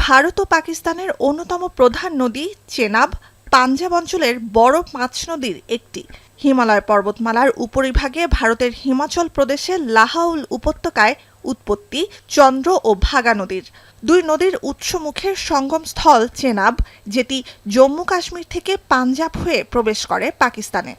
ভারত ও পাকিস্তানের অন্যতম প্রধান নদী চেনাব পাঞ্জাব অঞ্চলের বড় পাঁচ নদীর একটি। হিমালয় পর্বতমালার উপরিভাগে ভারতের হিমাচল প্রদেশের লাহাউল উপত্যকায় উৎপত্তি চন্দ্র ও ভাগা নদীর। দুই নদীর উৎসমুখের সঙ্গমস্থল চেনাব, যেটি জম্মু কাশ্মীর থেকে পাঞ্জাব হয়ে প্রবেশ করে পাকিস্তানে।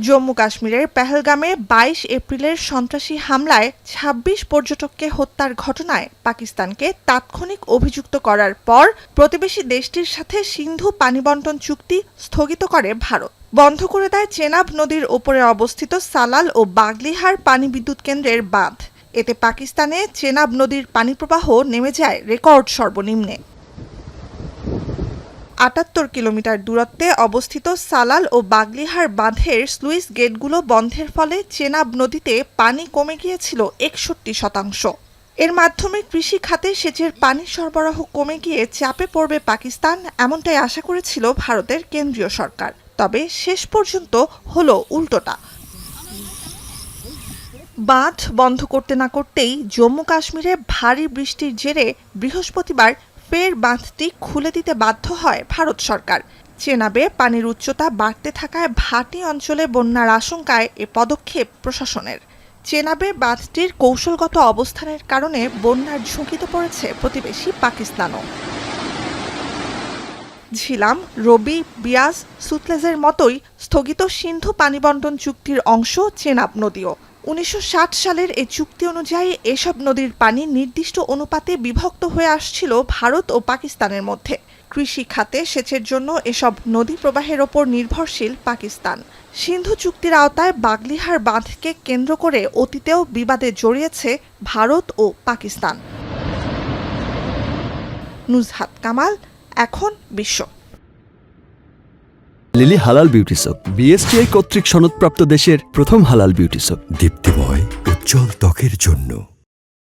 জম্মু কাশ্মীরের পেহেলগামে ২২ এপ্রিলের সন্ত্রাসী হামলায় ২৬ পর্যটককে হত্যার ঘটনায় পাকিস্তানকে তাৎক্ষণিক অভিযুক্ত করার পর প্রতিবেশী দেশটির সাথে সিন্ধু পানি বণ্টন চুক্তি স্থগিত করে ভারত। বন্ধ করে দেয় চেনাব নদীর ওপরে অবস্থিত সালাল ও বাগলিহার পানি বিদ্যুৎ কেন্দ্রের বাঁধ। এতে পাকিস্তানে চেনাব নদীর পানিপ্রবাহ নেমে যায় রেকর্ড সর্বনিম্নে। ৭৮ কিলোমিটার দূরত্বে অবস্থিত সালাল ও বাগলিহার বাঁধের স্লুইস গেটগুলো বন্ধের ফলে চেনাব নদীতে পানি কমে গিয়েছিল ৬১%। এর মাধ্যমে কৃষি খাতে সেচের পানি সরবরাহ কমে গিয়ে চাপে পড়বে পাকিস্তান, এমনটাই আশা করেছিল ভারতের কেন্দ্রীয় সরকার। তবে শেষ পর্যন্ত হলো উল্টোটা। বাঁধ বন্ধ করতে না করতেই জম্মু কাশ্মীরে ভারী বৃষ্টির জেরে বৃহস্পতিবার ফের বাঁধটি খুলে দিতে বাধ্য হয় ভারত সরকার। চেনাবে পানির উচ্চতা বাড়তে থাকায় ভাটি অঞ্চলে বন্যার আশঙ্কায় এ পদক্ষেপ প্রশাসনের। চেনাবে বাঁধটির কৌশলগত অবস্থানের কারণে বন্যার ঝুঁকিতে পড়েছে প্রতিবেশী পাকিস্তানও। ঝিলাম, রবি, বিয়াস, সুতলেজের মতোই স্থগিত সিন্ধু পানি বণ্টন চুক্তির অংশ চেনাব নদীও। ১৯৬০ সালের এই চুক্তি অনুযায়ী এসব নদীর পানি নির্দিষ্ট অনুপাতে বিভক্ত হয়ে আসছিল ভারত ও পাকিস্তানের মধ্যে। কৃষি খাতে সেচের জন্য এসব নদী প্রবাহের ওপর নির্ভরশীল পাকিস্তান। সিন্ধু চুক্তির আওতায় বাগলিহার বাঁধকে কেন্দ্র করে অতীতেও বিবাদে জড়িয়েছে ভারত ও পাকিস্তান। নুজহাত কামাল, এখন বিশ্ব। লিলি হালাল বিউটি সোপ, বিএসটিআই কর্তৃক সনদপ্রাপ্ত দেশের প্রথম হালাল বিউটি সোপ। দীপ্তিময় উজ্জ্বল ত্বকের জন্য।